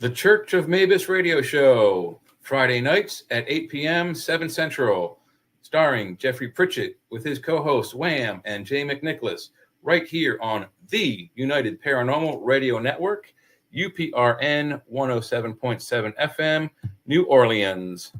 The Church of Mavis Radio Show, Friday nights at 8 p.m., 7 Central, starring Jeffrey Pritchett with his co-hosts Wham and Jay McNicholas, right here on the United Paranormal Radio Network, UPRN 107.7 FM, New Orleans.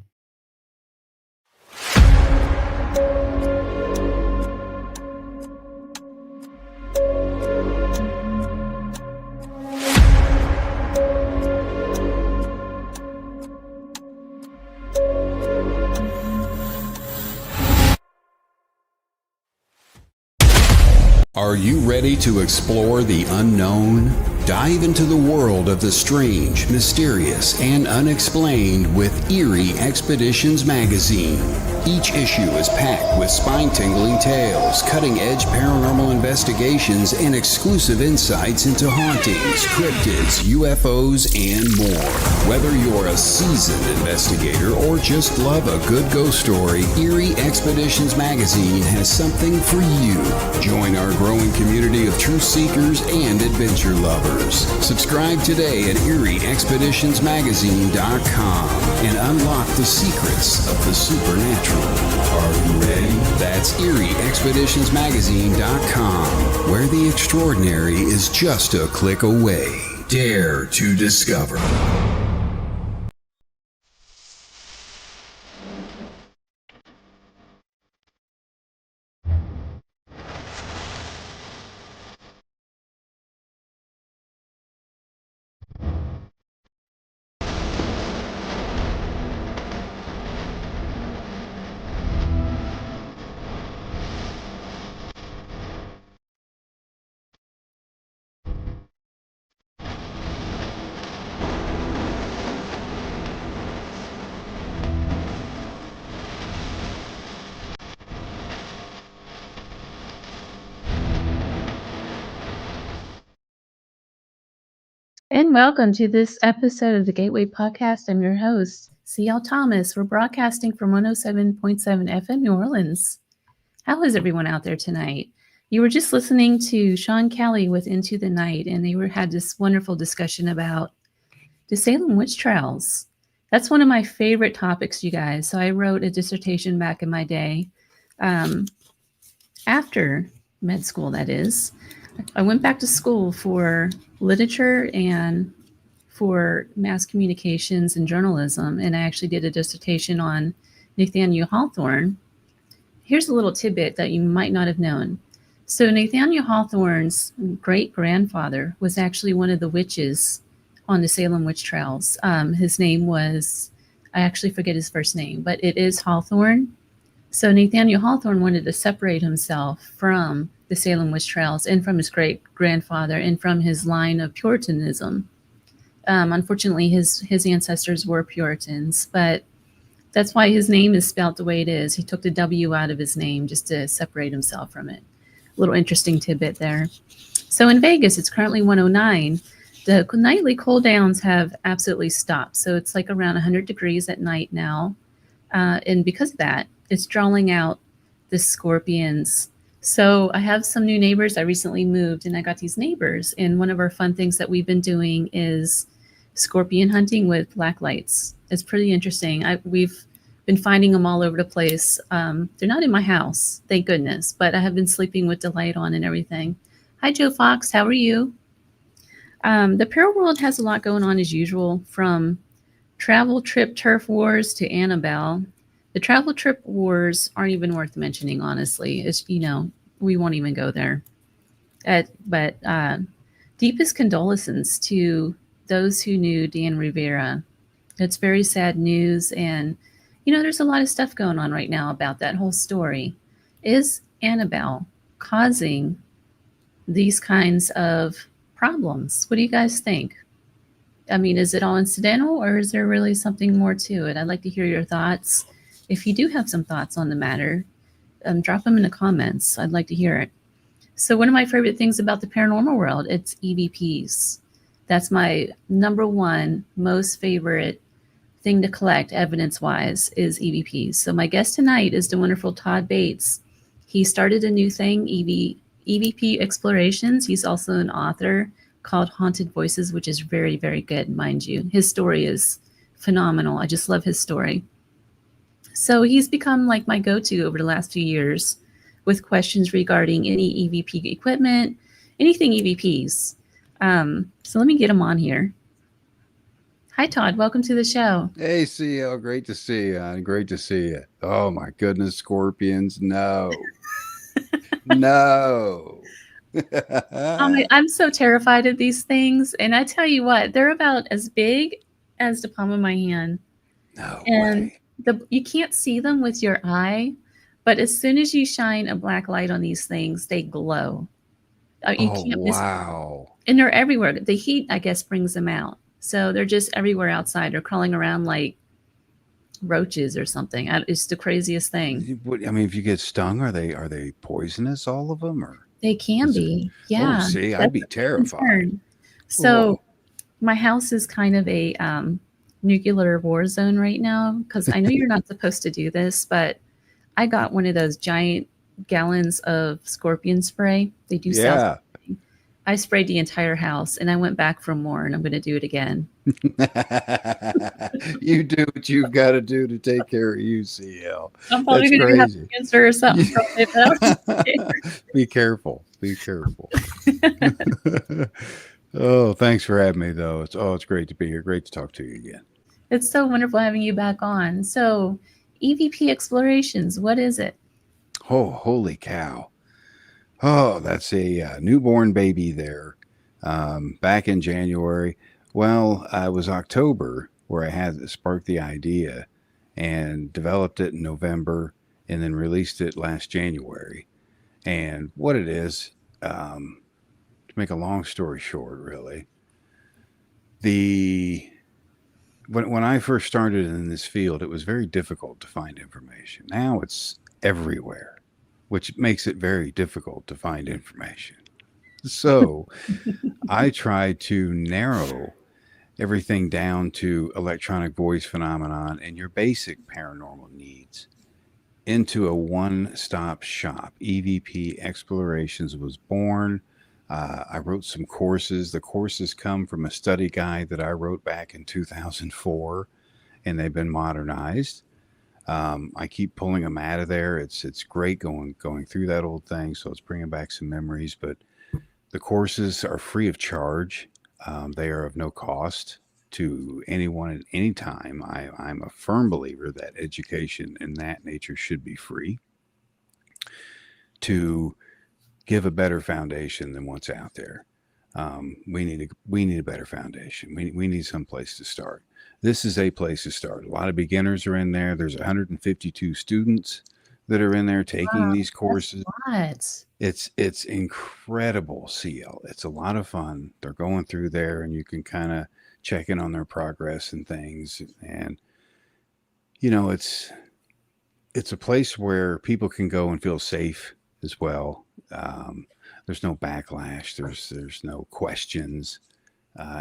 Are you ready to explore the unknown? Dive into the world of the strange, mysterious, and unexplained with EVP Expeditions magazine. Each issue is packed with spine-tingling tales, cutting-edge paranormal investigations, and exclusive insights into hauntings, cryptids, UFOs, and more. Whether you're a seasoned investigator or just love a good ghost story, EVP Expeditions magazine has something for you. Join our growing community of truth seekers and adventure lovers. Subscribe today at EVPExpeditionsmagazine.com and unlock the secrets of the supernatural. Are you ready? That's EVPExpeditionsmagazine.com, where the extraordinary is just a click away. Dare to discover. And welcome to this episode of the Gateway Podcast. I'm your host, C.L. Thomas. We're broadcasting from 107.7 FM New Orleans. How is everyone out there tonight? You were just listening to Sean Kelly with Into the Night, and they had this wonderful discussion about the Salem witch trials. That's one of my favorite topics, you guys. So I wrote a dissertation back in my day, after med school, that is. I went back to school for literature and for mass communications and journalism, and I actually did a dissertation on Nathaniel Hawthorne. Here's a little tidbit that you might not have known. So Nathaniel Hawthorne's great-grandfather was actually one of the witches on the Salem witch trials. His name was, I actually forget his first name, but it is Hawthorne. So Nathaniel Hawthorne wanted to separate himself from the Salem witch trials and from his great-grandfather and from his line of Puritanism. Unfortunately, his ancestors were Puritans, but that's why his name is spelled the way it is. He took the W out of his name just to separate himself from it. A little interesting tidbit there. So in Vegas, it's currently 109. The nightly cool downs have absolutely stopped. So it's like around 100 degrees at night now. And because of that, it's drawing out the scorpions. So I have some new neighbors. I recently moved and I got these neighbors. And one of our fun things that we've been doing is scorpion hunting with black lights. It's pretty interesting. We've been finding them all over the place. They're not in my house, thank goodness, but I have been sleeping with the light on and everything. Hi, Joe Fox. How are you? The Pearl World has a lot going on as usual, from travel trip turf wars to Annabelle. The travel trip wars aren't even worth mentioning, honestly. It's, we won't even go there. But deepest condolences to those who knew Dan Rivera. It's very sad news. And, there's a lot of stuff going on right now about that whole story. Is Annabelle causing these kinds of problems? What do you guys think? I mean, is it all incidental or is there really something more to it? I'd like to hear your thoughts. If you do have some thoughts on the matter, drop them in the comments. I'd like to hear it. So one of my favorite things about the paranormal world, it's EVPs. That's my number one most favorite thing to collect evidence-wise is EVPs. So my guest tonight is the wonderful Todd Bates. He started a new thing, EVP Explorations. He's also an author, called Haunted Voices, which is very, very good, mind you. His story is phenomenal. I just love his story. So he's become like my go-to over the last few years with questions regarding any EVP equipment, anything EVPs. So let me get him on here. Hi, Todd. Welcome to the show. Hey, CL. Great to see you. Great to see you. Oh, my goodness, scorpions. No. No. I'm so terrified of these things. And I tell you what, they're about as big as the palm of my hand. No And way. you can't see them with your eye, but as soon as you shine a black light on these things, they glow. You can't miss them. Wow. And they're everywhere. The heat, I guess, brings them out. So they're just everywhere outside. They're crawling around like roaches or something. It's the craziest thing. I mean, if you get stung, are they poisonous, all of them? Or They can be. Yeah. Oh, see, I'd be terrified. Concern. So Whoa. my house is kind of a nuclear war zone right now, because I know you're not supposed to do this, but I got one of those giant gallons of scorpion spray. They do sell something. I sprayed the entire house, and I went back for more, and I'm going to do it again. You do what you've got to do to take care of you, CL. I'm probably going to have cancer or something from it. Be careful. Be careful. Oh, thanks for having me, though. It's great to be here. Great to talk to you again. It's so wonderful having you back on. So, EVP Explorations, what is it? Oh, holy cow. Oh, that's a newborn baby there. Back in January. Well, it was October where I had sparked the idea and developed it in November and then released it last January. And what it is, to make a long story short, really, when I first started in this field, it was very difficult to find information. Now it's everywhere, which makes it very difficult to find information. So I tried to narrow everything down to electronic voice phenomenon and your basic paranormal needs into a one-stop shop. EVP Explorations was born. I wrote some courses. The courses come from a study guide that I wrote back in 2004, and they've been modernized. I keep pulling them out of there. It's great going through that old thing. So it's bringing back some memories, but the courses are free of charge. They are of no cost to anyone at any time. I'm a firm believer that education in that nature should be free to give a better foundation than what's out there. We need a better foundation. We need some place to start. This is a place to start. A lot of beginners are in there. There's 152 students that are in there taking these courses. It's incredible, CL. It's a lot of fun. They're going through there, and you can kind of check in on their progress and things. And it's a place where people can go and feel safe as well. There's no backlash. There's no questions.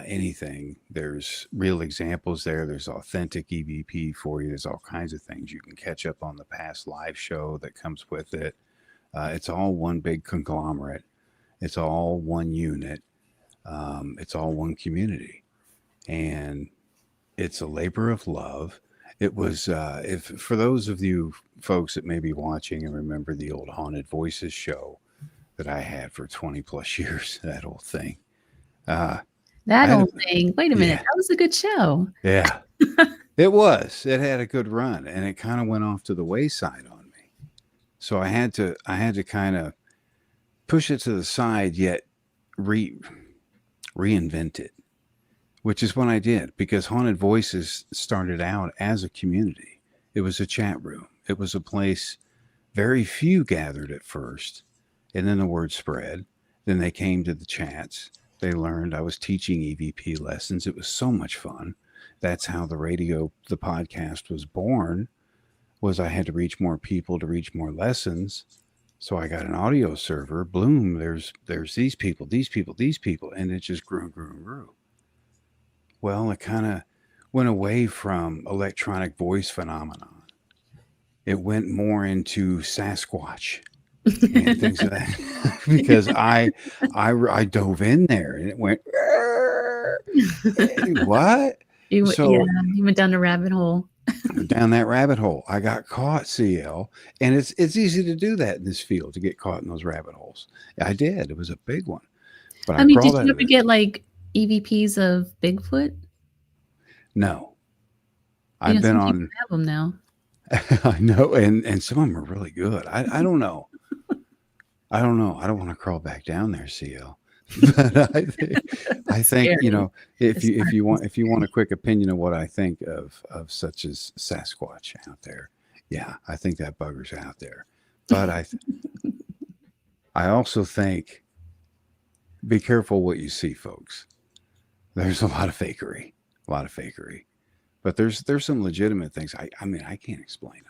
Anything. There's real examples there. There's authentic EVP for you. There's all kinds of things. You can catch up on the past live show that comes with it. It's all one big conglomerate. It's all one unit. It's all one community. And it's a labor of love. It was, for those of you folks that may be watching and remember the old Haunted Voices show that I had for 20 plus years, that old thing. That old thing. Wait a minute. That was a good show. Yeah, it was. It had a good run, and it kind of went off to the wayside on me. So I had to kind of push it to the side, yet reinvent it, which is what I did, because Haunted Voices started out as a community. It was a chat room. It was a place very few gathered at first, and then the word spread. Then they came to the chats. They learned I was teaching EVP lessons. It was so much fun. That's how the podcast was born, was I had to reach more people to reach more lessons. So I got an audio server. Bloom, there's these people, and it just grew and grew and grew. Well, it kind of went away from electronic voice phenomenon. It went more into Sasquatch. and things of that because I dove in there and it went what? So you went down the rabbit hole. down that rabbit hole, I got caught, CL, and it's easy to do that in this field to get caught in those rabbit holes. I did. It was a big one, but I mean, did you ever get like EVPs of Bigfoot? No, I've been on. Have them now. I know, and some of them are really good. I don't know. I don't know. I don't want to crawl back down there, CL. But I think you know, if you want a quick opinion of what I think of such as Sasquatch out there, yeah, I think that bugger's out there. But I also think be careful what you see, folks. There's a lot of fakery, but there's some legitimate things. I mean, I can't explain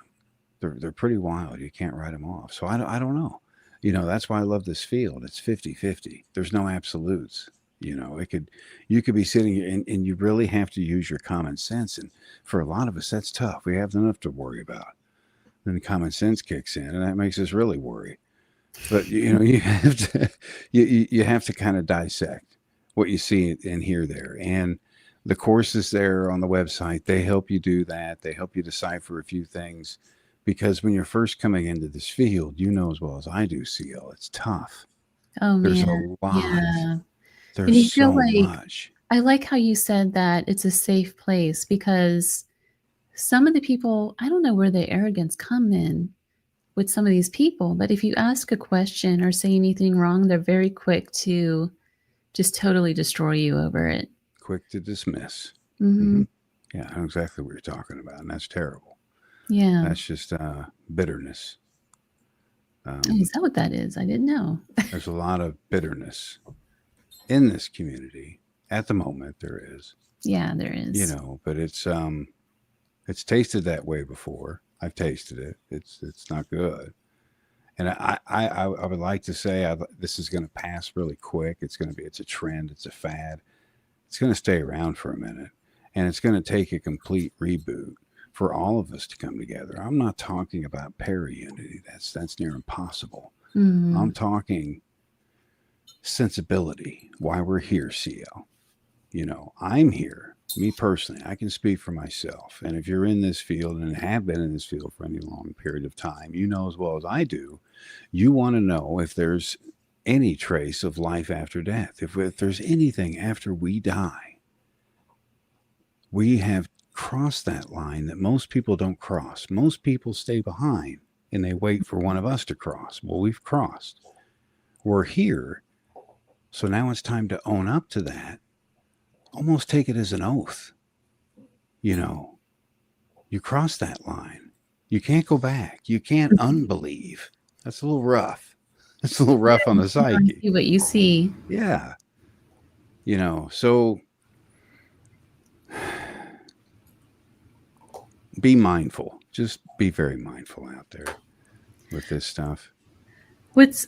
them. They're pretty wild. You can't write them off. So I don't know. You know, that's why I love this field. It's 50-50. There's no absolutes. You know, you could be sitting here and you really have to use your common sense. And for a lot of us, that's tough. We have enough to worry about. Then common sense kicks in and that makes us really worry. But, you know, you have to, you have to kind of dissect what you see and hear there. And the courses there on the website, they help you do that. They help you decipher a few things. Because when you're first coming into this field, you know as well as I do, CL, it's tough. Oh, There's man. a lot. Yeah. There's so much. I like how you said that it's a safe place because some of the people, I don't know where the arrogance come in with some of these people, but if you ask a question or say anything wrong, they're very quick to just totally destroy you over it. Quick to dismiss. Mm-hmm. Yeah, I know exactly what you're talking about, and that's terrible. Yeah. That's just bitterness. Is that what that is? I didn't know. There's a lot of bitterness in this community at the moment. There is. Yeah, there is. You know, but it's tasted that way before. I've tasted it. It's not good. And I would like to say this is going to pass really quick. It's a trend. It's a fad. It's going to stay around for a minute, and it's going to take a complete reboot for all of us to come together. I'm not talking about para-unity. That's near impossible. Mm-hmm. I'm talking sensibility, why we're here, CL. You know, I'm here. Me personally, I can speak for myself. And if you're in this field and have been in this field for any long period of time, you know as well as I do, you want to know if there's any trace of life after death. If there's anything after we die. We have crossed that line that most people don't cross. Most people stay behind and they wait for one of us to cross. Well, we've crossed. We're here. So now it's time to own up to that. Almost take it as an oath. You know, you cross that line. You can't go back. You can't unbelieve. That's a little rough. That's a little rough on the psyche. See what you see. Yeah. You know, so be mindful. Just be very mindful out there with this stuff. With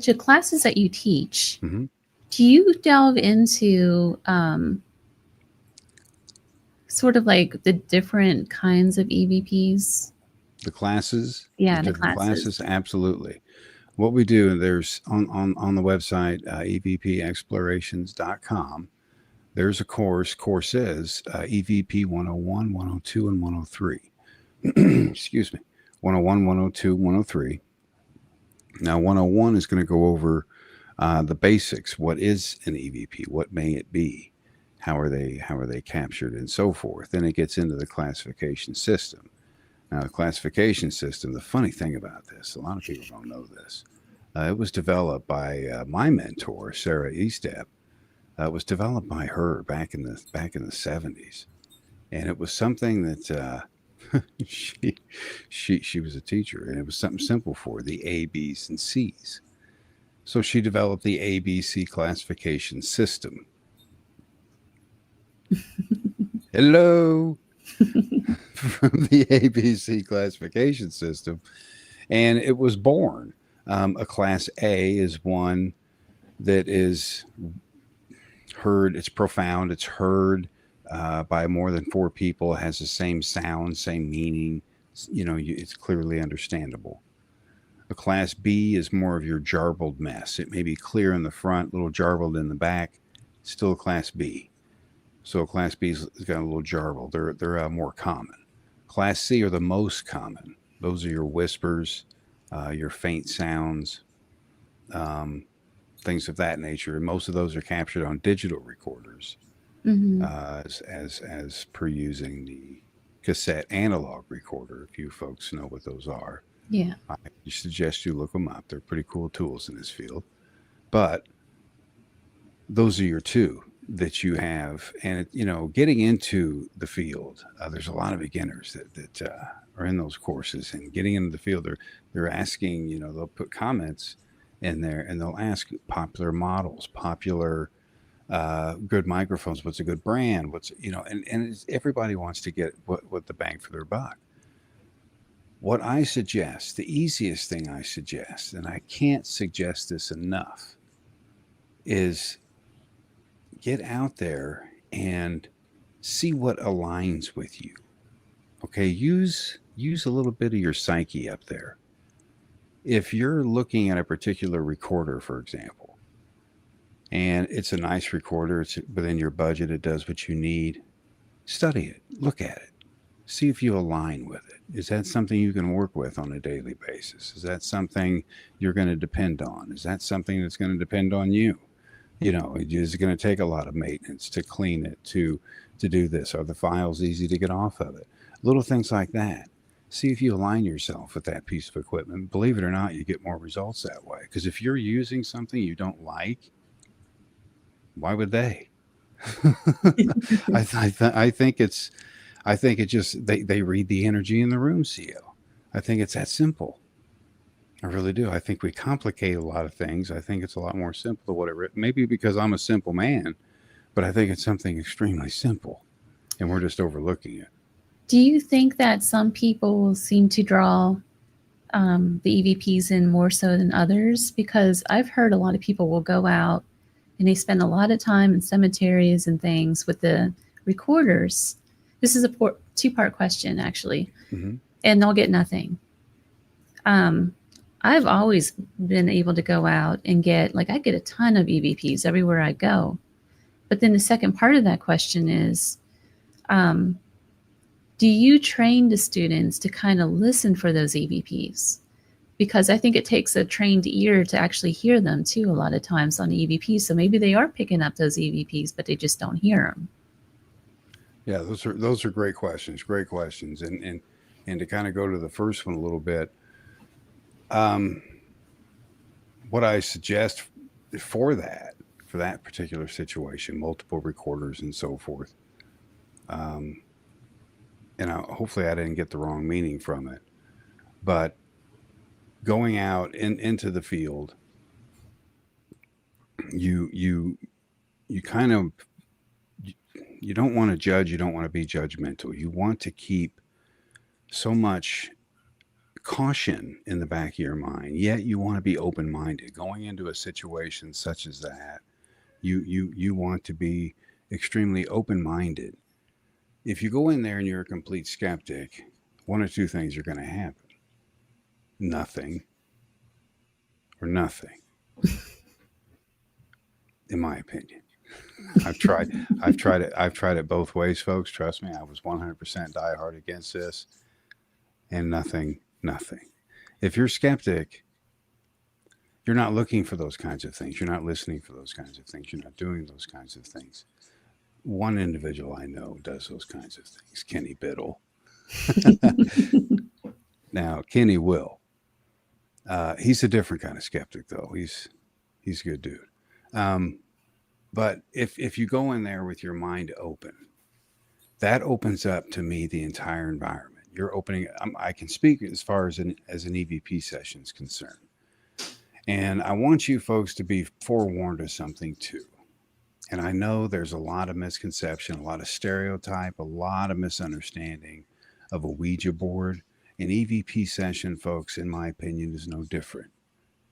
your classes that you teach, mm-hmm. do you delve into sort of like the different kinds of EVPs? The classes? Yeah, the classes. Absolutely. What we do, there's on the website, EVPExplorations.com. There's a courses, EVP 101, 102, and 103. Excuse me. 101, 102, 103. Now, 101 is going to go over the basics. What is an EVP? What may it be? How are they captured and so forth? Then it gets into the classification system. Now, the classification system, the funny thing about this, a lot of people don't know this. It was developed by my mentor, Sarah Estep. It was developed by her back in the 70s, and it was something that she was a teacher, and it was something simple for the A, B's, and C's. So she developed the ABC classification system. Hello. From the ABC classification system, and it was born. A class A is one that is heard. It's profound. It's heard by more than 4 people. It has the same sound, same meaning. You know, it's clearly understandable. A class B is more of your jarbled mess. It may be clear in the front, a little jarbled in the back. Still a class B. So class B's got a little jarbled. They're more common. Class C are the most common. Those are your whispers, your faint sounds, things of that nature. And most of those are captured on digital recorders, as per using the cassette analog recorder. If you folks know what those are, Yeah. I suggest you look them up. They're pretty cool tools in this field. But those are your two that you have. And, getting into the field, there's a lot of beginners that are in those courses, and getting into the field, they're asking, they'll put comments in there and they'll ask popular models, popular good microphones, what's a good brand, and everybody wants to get what the bang for their buck. What I suggest, the easiest thing I suggest, and I can't suggest this enough, is get out there and see what aligns with you. Okay, use a little bit of your psyche up there. If you're looking at a particular recorder, for example, and it's a nice recorder, it's within your budget, it does what you need, study it, look at it, see if you align with it. Is that something you can work with on a daily basis? Is that something you're going to depend on? Is that something that's going to depend on you? Is it going to take a lot of maintenance to clean it, to do this? Are the files easy to get off of it? Little things like that. See if you align yourself with that piece of equipment. Believe it or not, you get more results that way. Because if you're using something you don't like, why would they? I think it just they read the energy in the room, CO. I think it's that simple. I really do. I think we complicate a lot of things. I think it's a lot more simple than what it maybe because I'm a simple man, but I think it's something extremely simple, and we're just overlooking it. Do you think that some people seem to draw the EVPs in more so than others? Because I've heard a lot of people will go out and they spend a lot of time in cemeteries and things with the recorders. This is a two-part question, actually, and they'll get nothing. I've always been able to go out and I get a ton of EVPs everywhere I go. But then the second part of that question is, do you train the students to kind of listen for those EVPs? Because I think it takes a trained ear to actually hear them too, a lot of times on EVPs. So maybe they are picking up those EVPs, but they just don't hear them. Yeah, those are great questions. Great questions. And to kind of go to the first one a little bit, what I suggest for that particular situation, multiple recorders and so forth, and hopefully I didn't get the wrong meaning from it, but going out into the field, you kind of, you don't want to judge, you don't want to be judgmental. You want to keep so much caution in the back of your mind, yet you want to be open-minded. Going into a situation such as that, you want to be extremely open-minded. If you go in there and you're a complete skeptic, one or two things are going to happen. Nothing or nothing, in my opinion. I've tried it both ways, folks. Trust me, I was 100% diehard against this, and nothing. If you're skeptic, you're not looking for those kinds of things. You're not listening for those kinds of things. You're not doing those kinds of things. One individual I know does those kinds of things, Kenny Biddle. Now, Kenny will. He's a different kind of skeptic, though. He's a good dude. But if you go in there with your mind open, that opens up to me the entire environment. You're opening. I can speak as far as an EVP session is concerned, and I want you folks to be forewarned of something too. And I know there's a lot of misconception, a lot of stereotype, a lot of misunderstanding of a Ouija board. An EVP session, folks, in my opinion, is no different.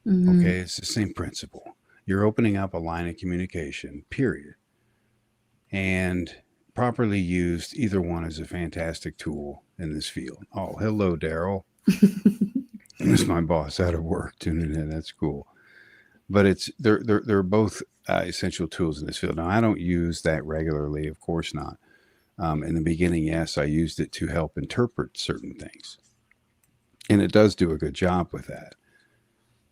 Okay, it's the same principle. You're opening up a line of communication, period. And properly used, either one is a fantastic tool in this field. Oh, hello, Daryl. It's my boss out of work tuning in. That's cool. But they're both essential tools in this field. Now, I don't use that regularly, of course not. In the beginning, yes, I used it to help interpret certain things, and it does do a good job with that.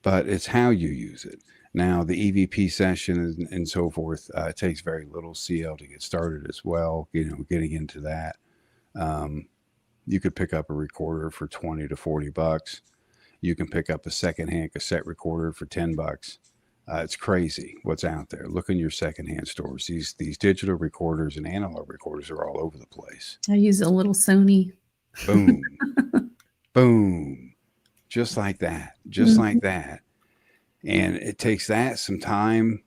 But it's how you use it. Now, the EVP session and so forth, it takes very little CL to get started as well. Getting into that, you could pick up a recorder for 20 to 40 bucks. You can pick up a secondhand cassette recorder for 10 bucks. It's crazy what's out there. Look in your secondhand stores. These digital recorders and analog recorders are all over the place. I use a little Sony. Boom, boom, just like that, like that. And it takes that some time,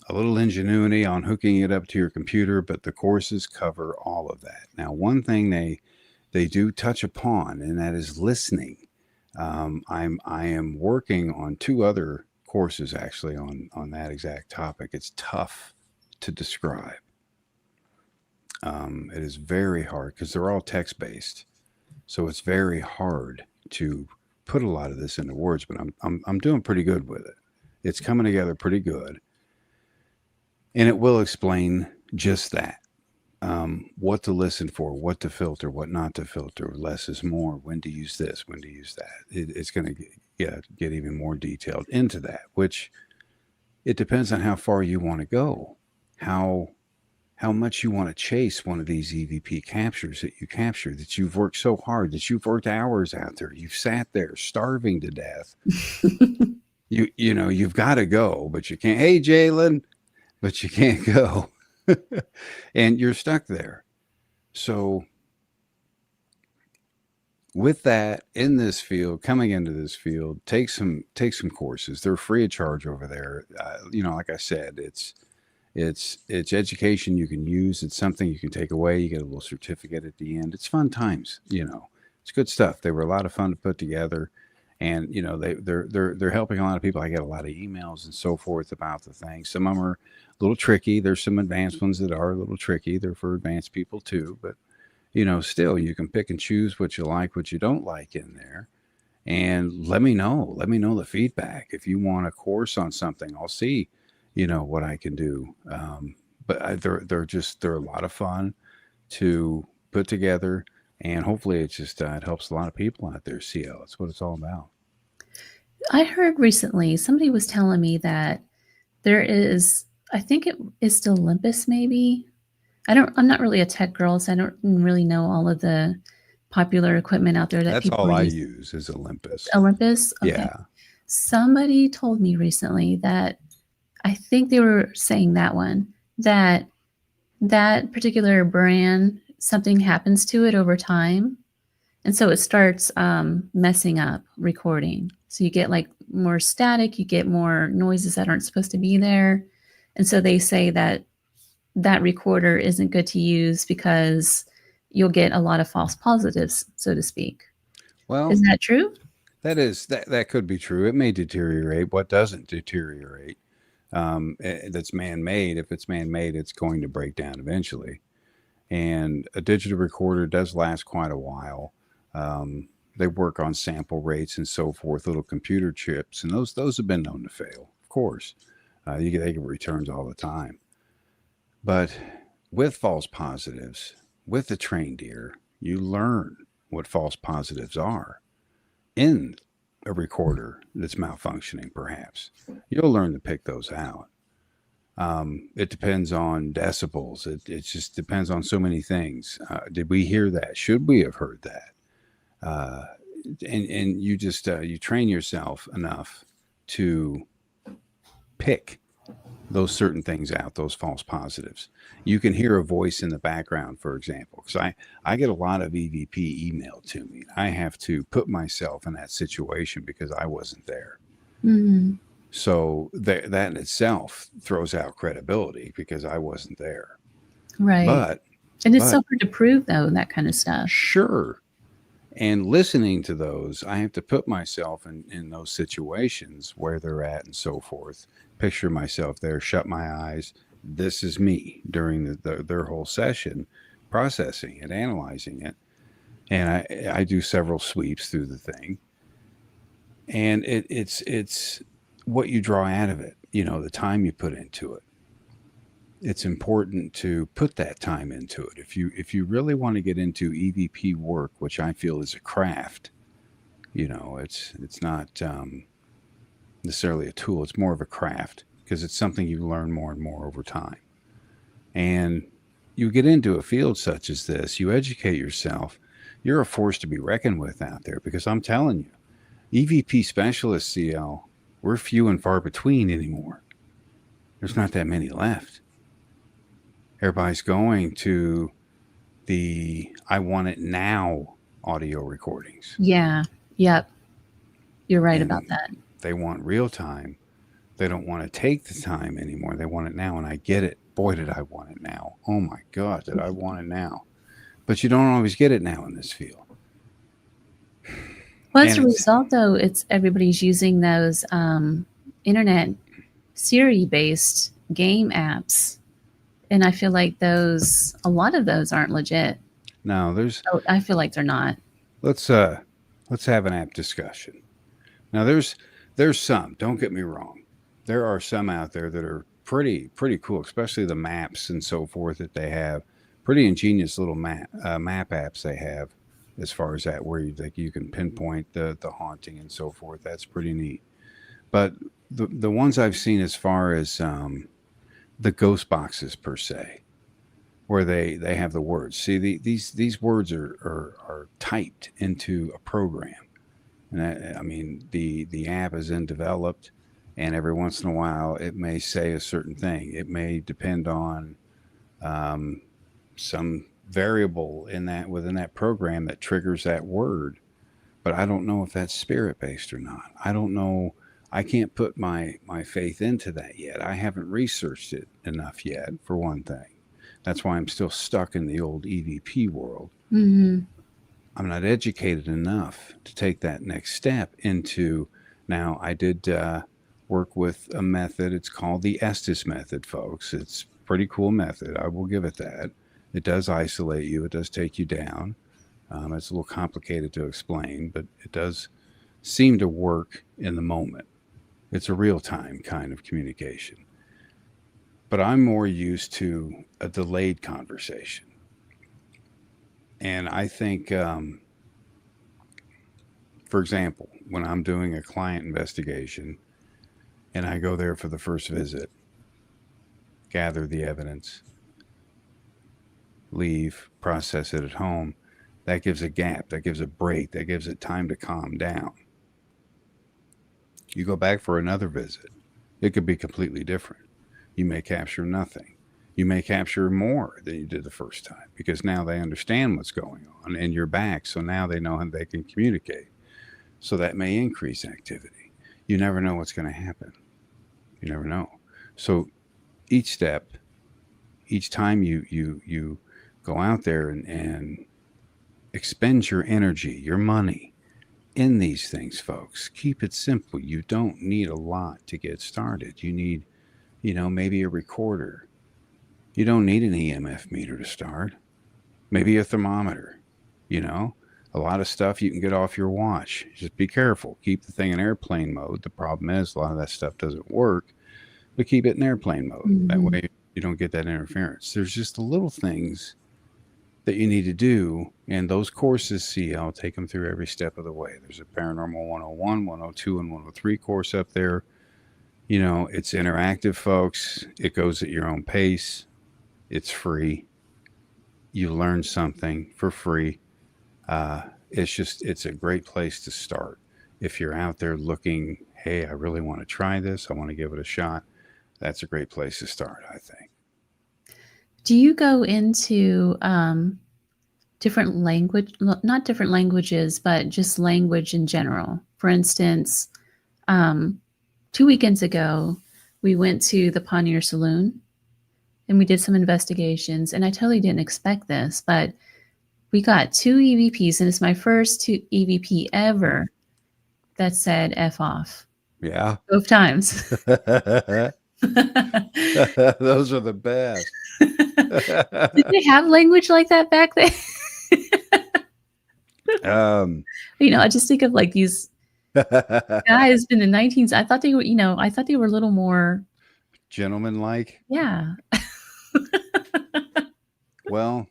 a little ingenuity on hooking it up to your computer, but the courses cover all of that. Now, one thing they do touch upon, and that is listening. I am working on 2 other courses actually on that exact topic. It's tough to describe. It is very hard because they're all text-based, so it's very hard to put a lot of this into words. But I'm doing pretty good with it. It's coming together pretty good, and it will explain just that. What to listen for, what to filter, what not to filter, less is more, when to use this, when to use that. It's going to get even more detailed into that, which it depends on how far you want to go, how much you want to chase one of these EVP captures that you capture, that you've worked so hard, that you've worked hours out there, you've sat there starving to death. You've got to go, but you can't. Hey, Jalen, but you can't go. And you're stuck there. So with that, in this field, coming into this field, take some courses. They're free of charge over there. Like I said, it's education you can use. It's something you can take away. You get a little certificate at the end. It's fun times. It's good stuff. They were a lot of fun to put together. And they're helping a lot of people. I get a lot of emails and so forth about the thing. Some of them are a little tricky. There's some advanced ones that are a little tricky. They're for advanced people too. But still, you can pick and choose what you like, what you don't like in there. And let me know. Let me know the feedback. If you want a course on something, I'll see, what I can do. But they're a lot of fun to put together. And hopefully it helps a lot of people out there, CL. That's what it's all about. I heard recently, somebody was telling me that there is, I think it is still Olympus maybe. I'm not really a tech girl, so I don't really know all of the popular equipment out there. That's all I use is Olympus. Olympus? Okay. Yeah. Somebody told me recently that, I think they were saying that particular brand, something happens to it over time, and so it starts messing up recording. So you get like more static, you get more noises that aren't supposed to be there, and so they say that recorder isn't good to use because you'll get a lot of false positives, so to speak. Well, is that true? That could be true. It may deteriorate. What doesn't deteriorate? That's man-made. If it's man-made, it's going to break down eventually. And a digital recorder does last quite a while. They work on sample rates and so forth, little computer chips, and those have been known to fail, of course. They get returns all the time. But with false positives, with the trained ear, you learn what false positives are in a recorder that's malfunctioning, perhaps. You'll learn to pick those out. It depends on decibels. It just depends on so many things. Did we hear that? Should we have heard that? And you just you train yourself enough to pick those certain things out, those false positives. You can hear a voice in the background, for example, because I get a lot of EVP emailed to me. I have to put myself in that situation because I wasn't there. Mm-hmm. So that in itself throws out credibility because I wasn't there. Right. And it's so hard to prove, though, that kind of stuff. Sure. And listening to those, I have to put myself in those situations where they're at and so forth. Picture myself there, shut my eyes. This is me during their whole session, processing it, analyzing it. And I do several sweeps through the thing. And it's what you draw out of it, the time you put into it. It's important to put that time into it. If you really want to get into EVP work, which I feel is a craft, it's not necessarily a tool. It's more of a craft because it's something you learn more and more over time. And you get into a field such as this, you educate yourself, you're a force to be reckoned with out there, because I'm telling you, EVP specialists, CL, we're few and far between anymore. There's not that many left. Everybody's going to the I want it now audio recordings. Yeah. Yep. You're right And about that. they want real time. They don't want to take the time anymore. They want it now. And I get it. Boy, did I want it now. Oh my God, did I want it now. But you don't always get it now in this field. Well, as And a it's- result, though, it's everybody's using those internet Siri-based game apps, and I feel like a lot of those aren't legit. No, Oh, I feel like they're not. let's have an app discussion. Now there's some, don't get me wrong. There are some out there that are pretty cool, especially the maps and so forth that they have. Pretty ingenious little map apps they have, as far as that, where you can pinpoint the haunting and so forth. That's pretty neat. But the ones I've seen, as far as the ghost boxes per se, where they have the words. See, these words are typed into a program, and I mean the app is then developed, and every once in a while it may say a certain thing. It may depend on some variable within that program that triggers that word, but I don't know if that's spirit based or not. I don't know. I can't put my faith into that yet. I haven't researched it enough yet, for one thing. That's why I'm still stuck in the old EVP world. Mm-hmm. I'm not educated enough to take that next step into. Now, I did work with a method. It's called the Estes method, folks. It's a pretty cool method. I will give it that. It does isolate you. It does take you down. It's a little complicated to explain, but it does seem to work in the moment. It's a real-time kind of communication. But I'm more used to a delayed conversation. And I think, for example, when I'm doing a client investigation and I go there for the first visit, gather the evidence, leave, process it at home, that gives a gap, that gives a break, that gives it time to calm down. You go back for another visit, it could be completely different. You may capture nothing. You may capture more than you did the first time, because now they understand what's going on and you're back. So now they know how they can communicate. So that may increase activity. You never know what's going to happen. You never know. So each step, each time you go out there and expend your energy, your money in these things, folks, keep it simple. You don't need a lot to get started. You need, maybe a recorder. You don't need an EMF meter to start. Maybe a thermometer, a lot of stuff you can get off your watch. Just be careful. Keep the thing in airplane mode. The problem is a lot of that stuff doesn't work, but keep it in airplane mode. Mm-hmm. That way you don't get that interference. There's just the little things that you need to do. And those courses, see, I'll take them through every step of the way. There's a Paranormal 101, 102, and 103 course up there. It's interactive, folks. It goes at your own pace. It's free. You learn something for free. It's a great place to start. If you're out there looking, hey, I really want to try this, I want to give it a shot, that's a great place to start, I think. Do you go into different language, not different languages, but just language in general? For instance, 2 weekends ago, we went to the Pioneer Saloon and we did some investigations, and I totally didn't expect this, but we got 2 EVPs, and it's my first 2 EVP ever that said F off. Yeah. Both times. Those are the best. Did they have language like that back then? I just think of like these Guys in the 19s, I thought they were, I thought they were a little more Gentleman-like. yeah. Well,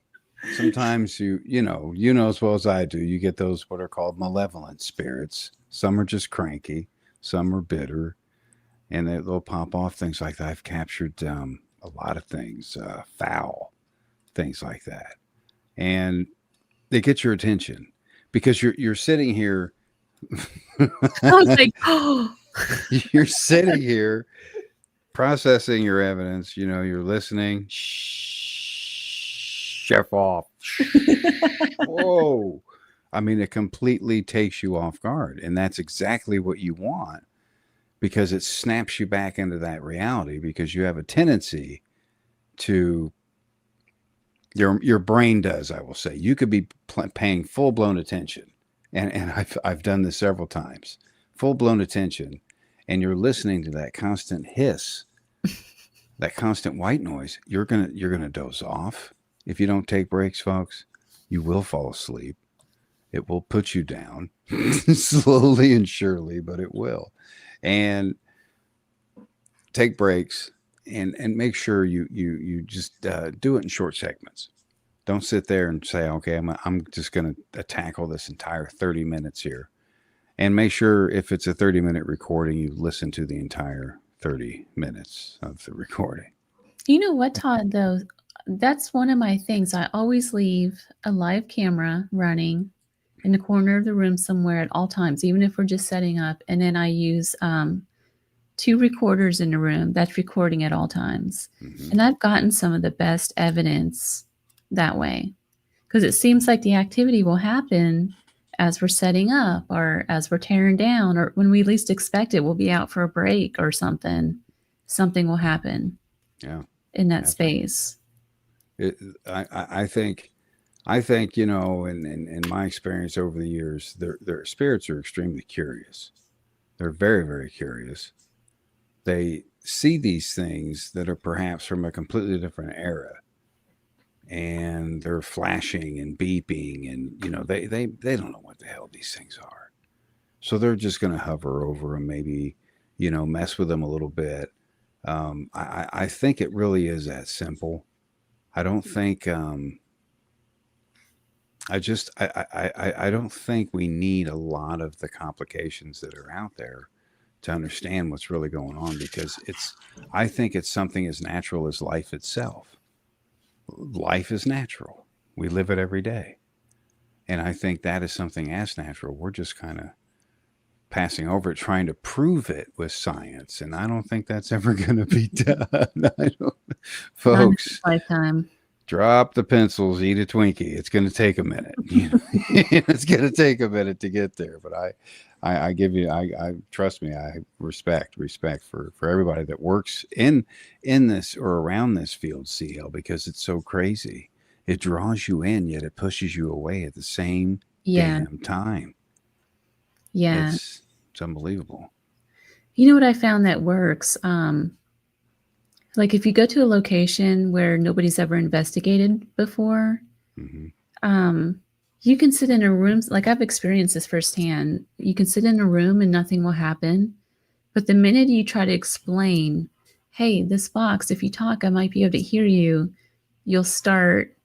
sometimes you know as well as I do, you get those what are called malevolent spirits. Some are just cranky, some are bitter, and they'll pop off things like that. I've captured a lot of things, foul things like that, and they get your attention because you're sitting here. I was like, oh. You're sitting here processing your evidence. You're listening. Chef off. Whoa. I mean, it completely takes you off guard. And that's exactly what you want, because it snaps you back into that reality, because you have a tendency to, your brain does, I will say. You could be paying full-blown attention. And I've done this several times. Full-blown attention. And you're listening to that constant hiss, that constant white noise. You're gonna doze off. If you don't take breaks, folks, you will fall asleep. It will put you down slowly and surely, but it will. And take breaks and make sure you just do it in short segments. Don't sit there and say, okay, I'm just going to tackle this entire 30 minutes here. And make sure if it's a 30-minute recording, you listen to the entire 30 minutes of the recording. You know what, Todd, though? That's one of my things. I always leave a live camera running in the corner of the room somewhere at all times, even if we're just setting up. And then I use 2 recorders in the room that's recording at all times. Mm-hmm. And I've gotten some of the best evidence that way, because it seems like the activity will happen as we're setting up or as we're tearing down, or when we least expect it. We'll be out for a break or something. Something will happen in that space. I think, in my experience over the years, their spirits are extremely curious. They're very, very curious. They see these things that are perhaps from a completely different era, and they're flashing and beeping, and they don't know what the hell these things are. So they're just going to hover over them, maybe mess with them a little bit. I think it really is that simple. I don't think I don't think we need a lot of the complications that are out there to understand what's really going on, because I think it's something as natural as life itself. Life is natural. We live it every day. And I think that is something as natural. We're just kind of passing over it, trying to prove it with science. And I don't think that's ever going to be done. Folks, lifetime. Drop the pencils, eat a Twinkie. It's going to take a minute. It's going to take a minute to get there. But I give you, I trust me, I respect for everybody that works in this or around this field, CL, because it's so crazy. It draws you in, yet it pushes you away at the same damn time. Yeah. It's unbelievable. You know what I found that works? Like if you go to a location where nobody's ever investigated before, mm-hmm. You can sit in a room. Like I've experienced this firsthand. You can sit in a room and nothing will happen. But the minute you try to explain, hey, this box, if you talk, I might be able to hear you, you'll start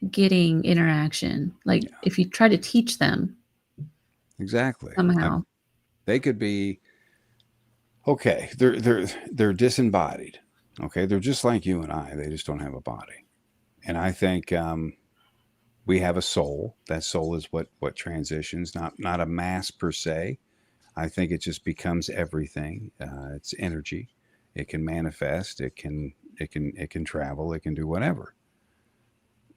getting interaction. Like if you try to teach them. Exactly. Somehow. They could be, okay, they're disembodied. Okay, they're just like you and I. They just don't have a body. And I think we have a soul. That soul is what transitions, not a mass per se. I think it just becomes everything. It's energy. It can manifest. It can travel. It can do whatever.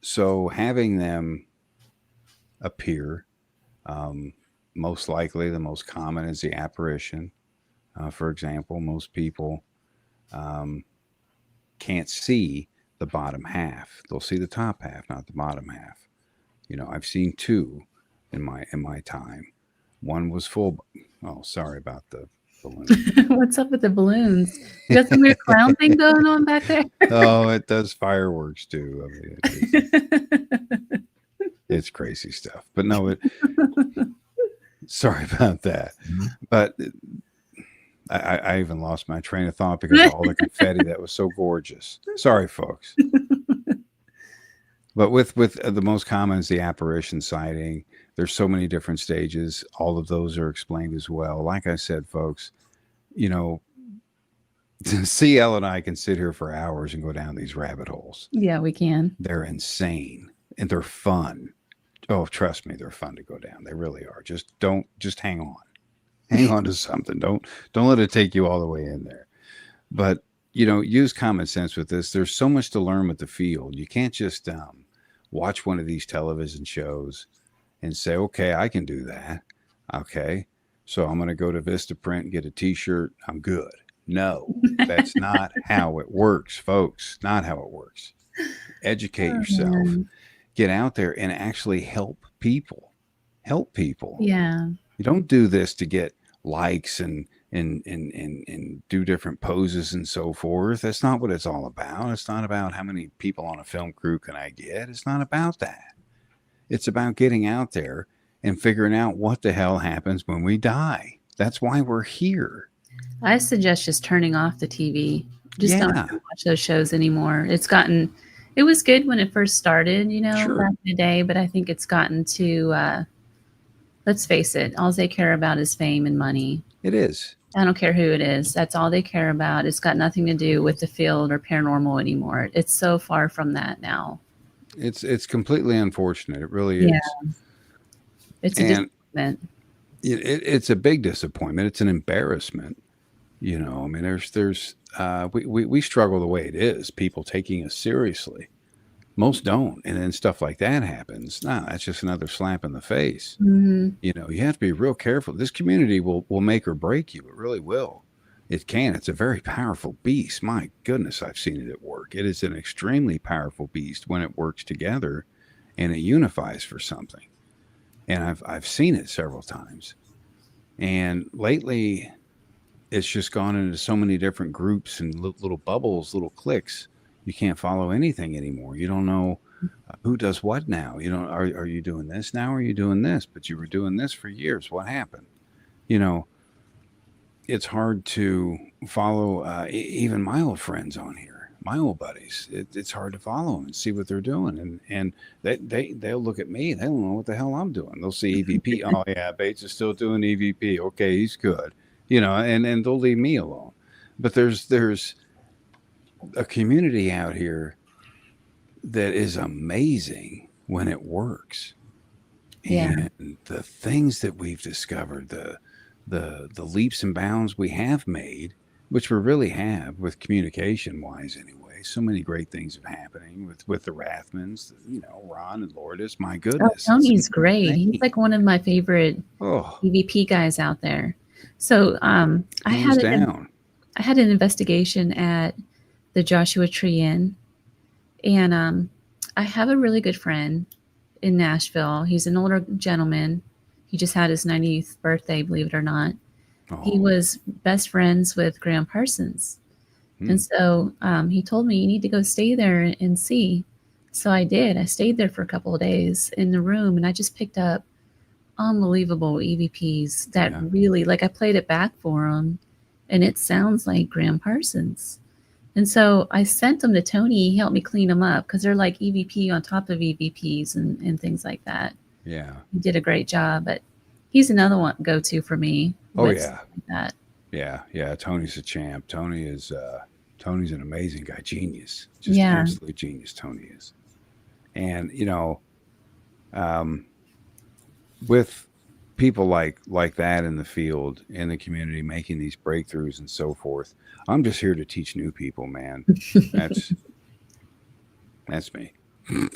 So having them appear, most likely the most common is the apparition. For example, most people can't see the bottom half. They'll see the top half, not the bottom half. I've seen 2 in my time. One was full. Oh, sorry about the balloon. What's up with the balloons? You got some weird clown thing going on back there? Oh, it does fireworks too. I mean, it's crazy stuff. But no, Sorry about that. But I even lost my train of thought because of all the confetti that was so gorgeous. Sorry, folks. But with the most common is the apparition sighting. There's so many different stages. All of those are explained as well. Like I said, folks, you know, CL and I can sit here for hours and go down these rabbit holes. Yeah, we can. They're insane and they're fun. Oh, trust me, they're fun to go down. They really are. Just hang on. Hang on to something. Don't let it take you all the way in there. But, you know, use common sense with this. There's so much to learn with the field. You can't just watch one of these television shows and say, okay, I can do that. Okay, so I'm going to go to Vistaprint and get a T-shirt. I'm good. No, that's not how it works, folks. Not how it works. Educate yourself. Man. Get out there and actually help people. Help people. Yeah. You don't do this to get likes and do different poses and so forth. That's not what it's all about. It's not about how many people on a film crew can I get. It's not about that. It's about getting out there and figuring out what the hell happens when we die. That's why we're here. I suggest just turning off the TV. Just don't watch those shows anymore. It was good when it first started, you know, Sure. back in the day, but I think it's gotten to, let's face it, all they care about is fame and money. It is. I don't care who it is. That's all they care about. It's got nothing to do with the field or paranormal anymore. It's so far from that now. It's completely unfortunate. It really is. Yeah. It's a disappointment. It's a big disappointment. It's an embarrassment. You know, I mean, we struggle the way it is. People taking us seriously. Most don't. And then stuff like that happens. No, that's just another slap in the face. Mm-hmm. You know, you have to be real careful. This community will make or break you. It really will. It can. It's a very powerful beast. My goodness, I've seen it at work. It is an extremely powerful beast when it works together and it unifies for something. And I've seen it several times. And lately, it's just gone into so many different groups and little bubbles, little cliques. You can't follow anything anymore. You don't know who does what now. You don't. Are you doing this now? Or are you doing this? But you were doing this for years. What happened? You know, it's hard to follow even my old friends on here, my old buddies. It's hard to follow them and see what they're doing. And they'll look at me. They don't know what the hell I'm doing. They'll see EVP. Oh yeah, Bates is still doing EVP. Okay, he's good. You know, and they'll leave me alone. But there's a community out here that is amazing when it works. Yeah. And the things that we've discovered, the leaps and bounds we have made, which we really have with communication wise anyway. So many great things are happening with the Rathmans, you know, Ron and Lourdes. My goodness. Oh, Tony's great. He's like one of my favorite EVP guys out there. So I had an investigation at the Joshua Tree Inn, and I have a really good friend in Nashville. He's an older gentleman. He just had his 90th birthday, believe it or not. Oh. He was best friends with Graham Parsons. And so he told me, you need to go stay there and see. So I did. I stayed there for a couple of days in the room, and I just picked up unbelievable EVPs that really, like, I played it back for him, and it sounds like Graham Parsons. And so I sent them to Tony. He helped me clean them up because they're like EVP on top of EVPs and things like that. Yeah. He did a great job, but he's another one go-to for me. Oh, yeah. Like that. Yeah. Yeah. Tony's a champ. Tony's an amazing guy. Genius. Just absolute genius. Tony is. And, you know, with people like that in the field, in the community, making these breakthroughs and so forth, I'm just here to teach new people, man. That's me.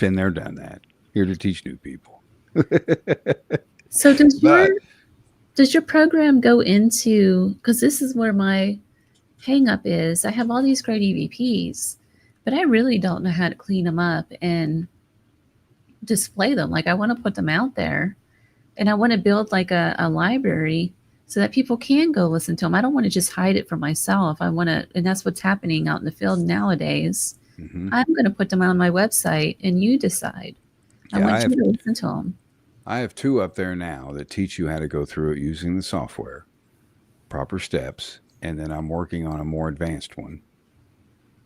Been there, done that. Here to teach new people. So does your program go into, because this is where my hang up is, I have all these great EVPs, but I really don't know how to clean them up and display them. Like, I want to put them out there, and I want to build like a library so that people can go listen to them. I don't want to just hide it for myself. I want to, and that's what's happening out in the field nowadays. Mm-hmm. I'm going to put them on my website, and you decide. I want you to listen to them. I have 2 up there now that teach you how to go through it using the software, proper steps, and then I'm working on a more advanced one.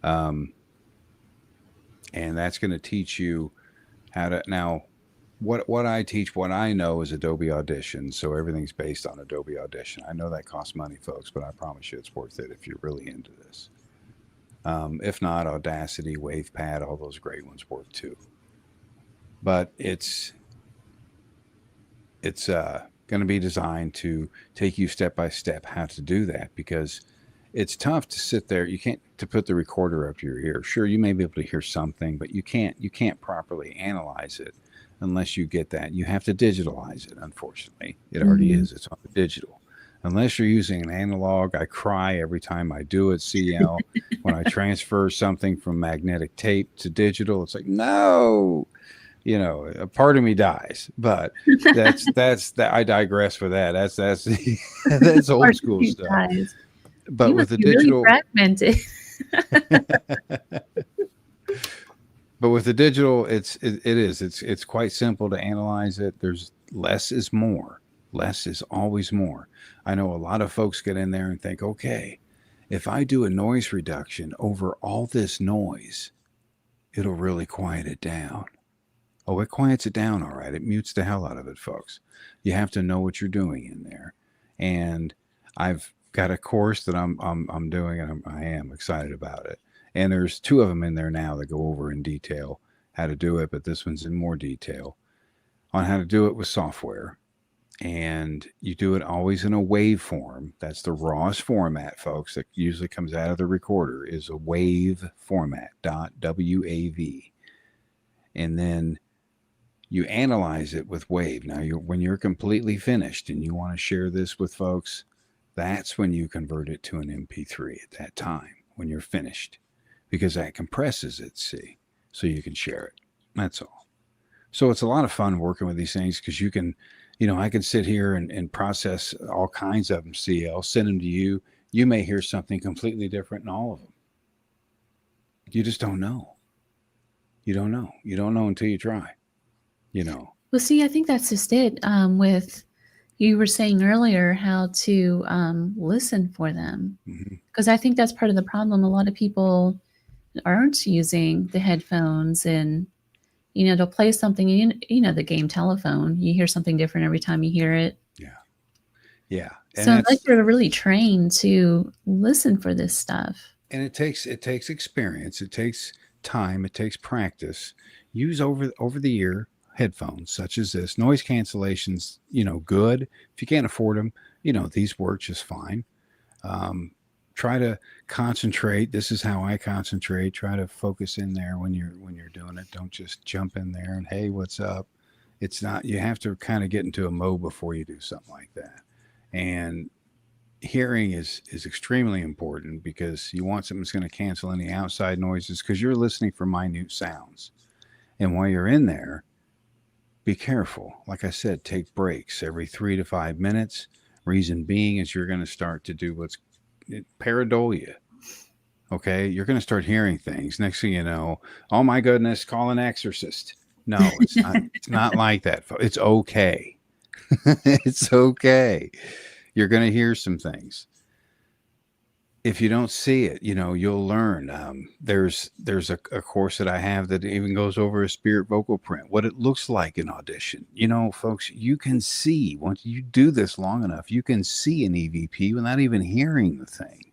And that's going to teach you how to now. What I teach, what I know is Adobe Audition, so everything's based on Adobe Audition. I know that costs money, folks, but I promise you it's worth it if you're really into this. If not, Audacity, WavePad, all those great ones work too. But it's going to be designed to take you step by step how to do that, because it's tough to sit there. You can't to put the recorder up to your ear. Sure, you may be able to hear something, but you can't properly analyze it unless you get that. You have to digitalize it. Unfortunately, it already is. It's on the digital. Unless you're using an analog, I cry every time I do it. CL when I transfer something from magnetic tape to digital, it's like no. You know, a part of me dies, but that's I digress for that. That's that's old school stuff. Dies. But with the digital, really fragmented. But with the digital, it's quite simple to analyze it. There's less is more. Less is always more. I know a lot of folks get in there and think, okay, if I do a noise reduction over all this noise, it'll really quiet it down. Oh, it quiets it down, all right. It mutes the hell out of it, folks. You have to know what you're doing in there. And I've got a course that I'm doing, and I am excited about it. And there's 2 of them in there now that go over in detail how to do it, but this one's in more detail on how to do it with software. And you do it always in a wave form. That's the rawest format, folks, that usually comes out of the recorder is a wave format, .wav. And then you analyze it with wave. Now, when you're completely finished and you want to share this with folks, that's when you convert it to an MP3 at that time, when you're finished, because that compresses it, see, so you can share it. That's all. So it's a lot of fun working with these things because you can, I can sit here and process all kinds of them, CL, send them to you. You may hear something completely different in all of them. You just don't know. You don't know. You don't know until you try, Well, see, I think that's just it. With you were saying earlier how to listen for them, because I think that's part of the problem. A lot of people aren't using the headphones, and they'll play something. The game telephone. You hear something different every time you hear it. Yeah. And so like you're really trained to listen for this stuff. And it takes experience. It takes time. It takes practice. Use over the ear headphones such as this. Noise cancellations, good. If you can't afford them, these work just fine. Try to concentrate. This is how I concentrate. Try to focus in there when you're doing it. Don't just jump in there and, hey, what's up? It's not, you have to kind of get into a mode before you do something like that. And hearing is extremely important because you want something that's going to cancel any outside noises because you're listening for minute sounds. And while you're in there, be careful. Like I said, take breaks every 3 to 5 minutes. Reason being is you're going to start to do what's pareidolia. Okay? You're going to start hearing things. Next thing you know, oh my goodness, call an exorcist. No, it's not. It's not like that. It's okay. It's okay. You're going to hear some things. If you don't see it, you'll learn. There's a course that I have that even goes over a spirit vocal print, what it looks like in audition. Folks, you can see, once you do this long enough, you can see an EVP without even hearing the thing.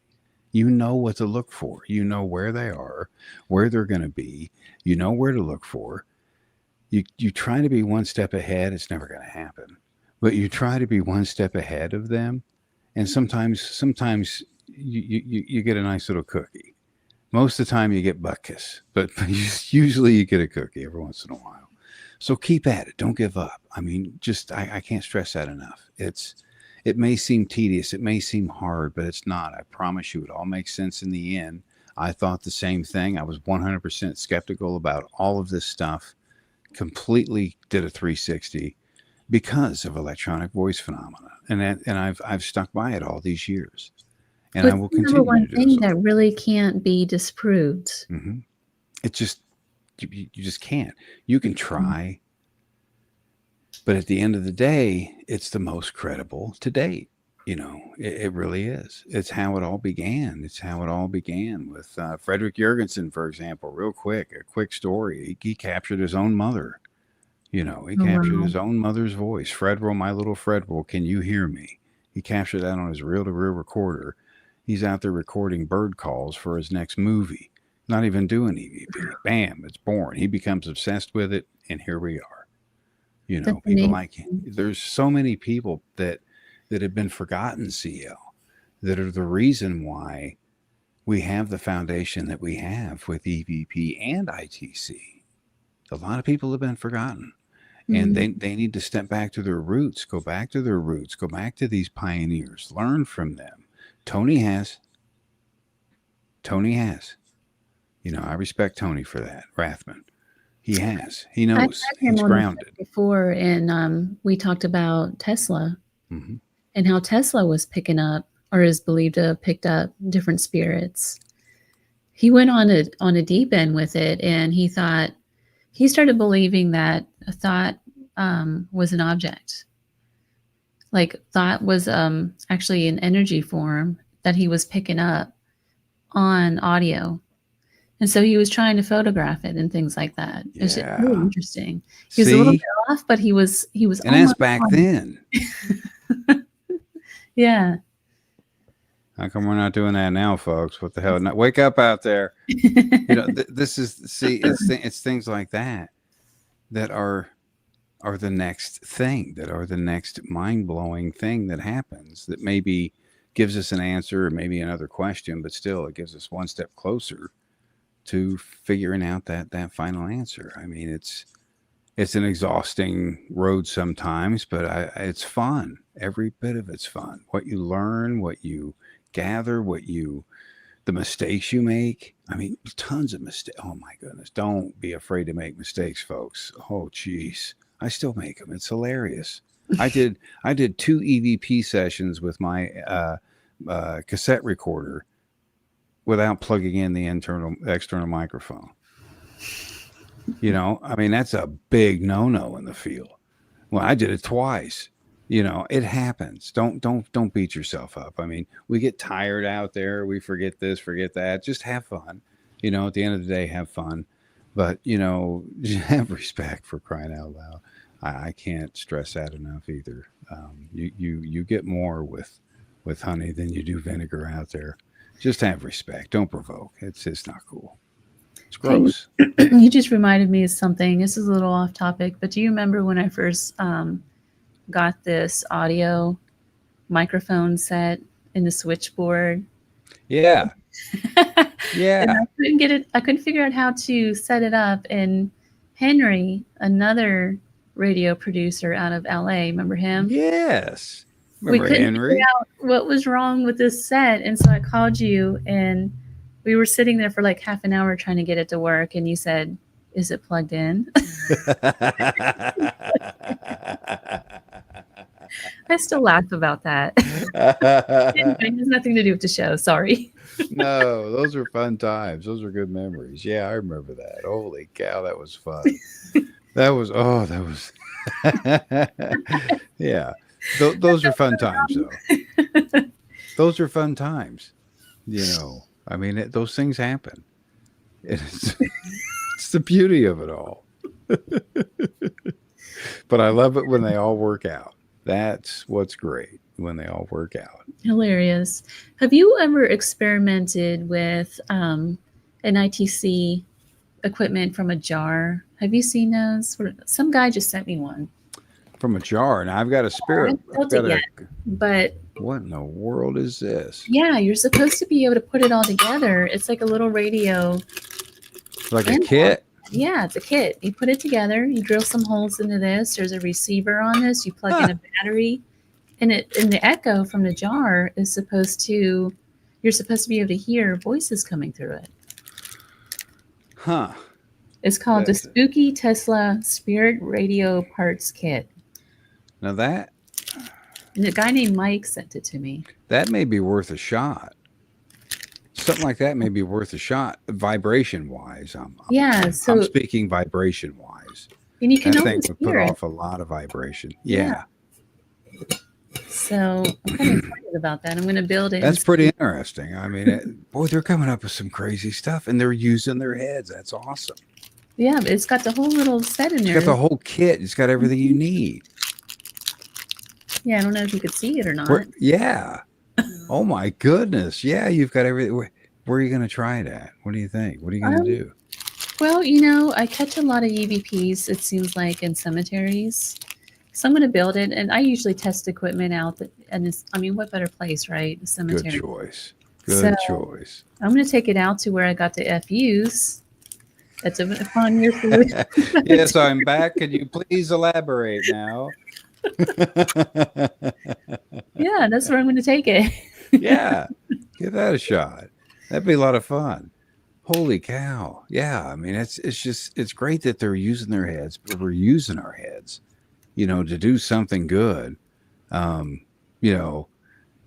You know what to look for. You know where they are, where they're going to be. You know where to look for. You try to be one step ahead. It's never going to happen. But you try to be one step ahead of them. And sometimes you get a nice little cookie. Most of the time you get butt kiss, but usually you get a cookie every once in a while. So keep at it. Don't give up. I mean, I can't stress that enough. It may seem tedious. It may seem hard, but it's not. I promise you it all makes sense in the end. I thought the same thing. I was 100% skeptical about all of this stuff. Completely did a 360 because of electronic voice phenomena. And I've stuck by it all these years. And but I will continue one to do thing so. that really can't be disproved. Mm-hmm. It's just you just can't. You can try. But at the end of the day, it's the most credible to date. It really is. It's how it all began. It's how it all began with Frederick Jurgensen, for example. A quick story. He captured his own mother. He captured his own mother's voice. Fredwell, my little Fredwell, can you hear me? He captured that on his reel-to-reel recorder. He's out there recording bird calls for his next movie. Not even doing EVP. Bam, it's born. He becomes obsessed with it, and here we are. People like him. There's so many people that have been forgotten, CL, that are the reason why we have the foundation that we have with EVP and ITC. A lot of people have been forgotten. And they need to step back to their roots, go back to their roots, go back to these pioneers, learn from them. Tony has. I respect Tony for that. Rathman. He has. He knows. He's grounded. Before, and we talked about Tesla and how Tesla was picking up, or is believed to have picked up, different spirits. He went on a deep end with it, and he started believing that a thought was an object. Like thought was actually an energy form that he was picking up on audio. And so he was trying to photograph it and things like that. Yeah. It's really interesting. He was a little bit off, but he was. And that's back then. Yeah. How come we're not doing that now, folks? What the hell? Not wake up out there. This is it's things like that are the next thing, that are the next mind-blowing thing that happens, that maybe gives us an answer or maybe another question, but still it gives us one step closer to figuring out that final answer. I mean, it's an exhausting road sometimes, but it's fun. Every bit of it's fun. What you learn, what you gather, the mistakes you make. I mean, tons of mistakes. Oh my goodness. Don't be afraid to make mistakes, folks. Oh geez. I still make them. It's hilarious. I did 2 EVP sessions with my cassette recorder without plugging in the external microphone. I mean, that's a big no-no in the field. Well, I did it twice. It happens. Don't beat yourself up. I mean, we get tired out there. We forget this, forget that. Just have fun. At the end of the day, have fun. But, have respect, for crying out loud. I can't stress that enough either. You get more with honey than you do vinegar out there. Just have respect. Don't provoke. It's not cool. It's gross. You just reminded me of something. This is a little off topic, but do you remember when I first got this audio microphone set in the switchboard? Yeah. Yeah. And I couldn't get it. I couldn't figure out how to set it up. And Henry, another radio producer out of LA, remember him? Yes. We couldn't figure out what was wrong with this set. And so I called you, and we were sitting there for like half an hour trying to get it to work. And you said, "Is it plugged in?" I still laugh about that. It has nothing to do with the show. Sorry. No, those are fun times. Those are good memories. Yeah, I remember that. Holy cow, that was fun. That was yeah. Those are fun times, though. Those are fun times. I mean, those things happen. It's the beauty of it all. But I love it when they all work out. That's what's great, when they all work out. Hilarious. Have you ever experimented with an ITC equipment from a jar? Have you seen those? Some guy just sent me one. From a jar. Now I've got a spirit. But what in the world is this? Yeah, you're supposed to be able to put it all together. It's like a little radio. Like a kit? Yeah, it's a kit. You put it together. You drill some holes into this. There's a receiver on this. You plug in a battery, and the echo from the jar is you're supposed to be able to hear voices coming through it. Huh. It's called the Spooky Tesla Spirit Radio Parts Kit. Now that. And a guy named Mike sent it to me. That may be worth a shot. Something like that may be worth a shot, vibration wise. I'm speaking vibration wise. And you can That thing always would put hear it. off a lot of vibration. Yeah. So I'm kind of excited about that. I'm going to build it. That's and pretty see- interesting. I mean, boy, they're coming up with some crazy stuff, and they're using their heads. That's awesome. Yeah, but it's got the whole little set in It's there. got the whole kit. It's got everything you need. Yeah, I don't know if you could see it or not. Yeah. Oh my goodness. Yeah, you've got everything. Where are you going to try it at? What do you think? What are you going to do? Well, I catch a lot of EVPs, it seems like, in cemeteries. So I'm going to build it, and I usually test equipment out. What better place, right? The cemetery. Good choice. Good choice. I'm going to take it out to where I got the FUs. That's a fun year for it. Yes, I'm back. Can you please elaborate now? Yeah, that's where I'm going to take it. Yeah, give that a shot. That'd be a lot of fun. Holy cow. Yeah, I mean, it's great that they're using their heads, but we're using our heads, to do something good.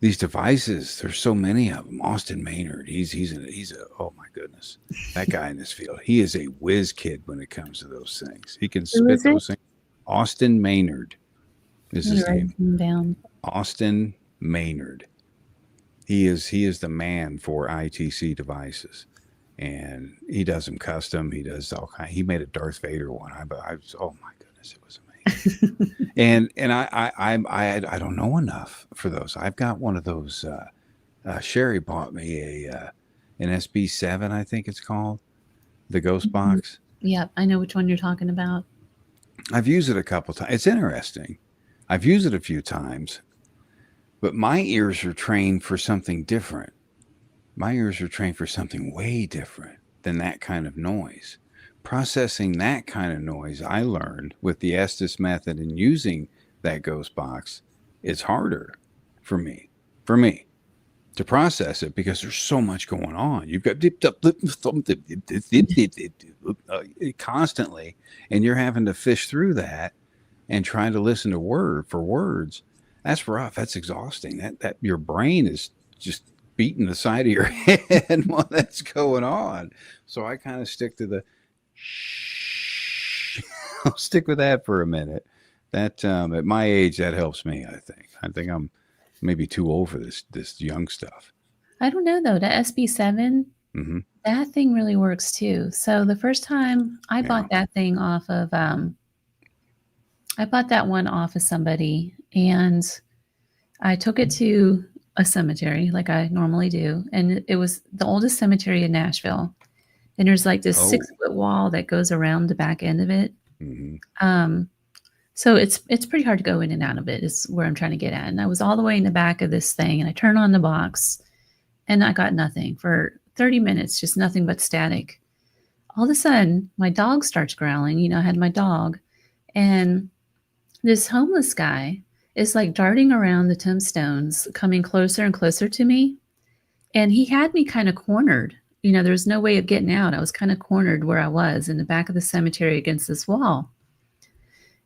These devices, there's so many of them. Austin Maynard, he's a oh my goodness, that guy in this field, he is a whiz kid when it comes to those things. He can spit those things. Austin Maynard is his name. Down. Austin Maynard. He is the man for ITC devices, and he does them custom. He does all kind. He made a Darth Vader one. I was, oh my goodness, it was amazing. and I don't know enough for those. I've got one of those. Sherry bought me an SB7, I think it's called, the Ghost Box. Yeah, I know which one you're talking about. I've used it a couple times. It's interesting. I've used it a few times. But my ears are trained for something different. My ears are trained for something way different than that kind of noise. Processing that kind of noise, I learned with the Estes method and using that Ghost Box, is harder for me to process it because there's so much going on. You've got constantly, and you're having to fish through that and trying to listen to word for words. That's rough. That's exhausting. That your brain is just beating the side of your head while that's going on. So I kind of stick to the shh. I'll stick with that for a minute. That at my age, that helps me. I think I'm maybe too old for this young stuff. I don't know though. That SB7, that thing really works too. So the first time I bought that thing off of, I bought that one off of somebody, and I took it to a cemetery like I normally do. And it was the oldest cemetery in Nashville. And there's like this 6-foot wall that goes around the back end of it. So it's pretty hard to go in and out of it is where I'm trying to get at. And I was all the way in the back of this thing, and I turned on the box and I got nothing for 30 minutes, just nothing but static. All of a sudden, my dog starts growling. I had my dog, and this homeless guy is like darting around the tombstones, coming closer and closer to me. And he had me kind of cornered. There was no way of getting out. I was kind of cornered where I was in the back of the cemetery against this wall.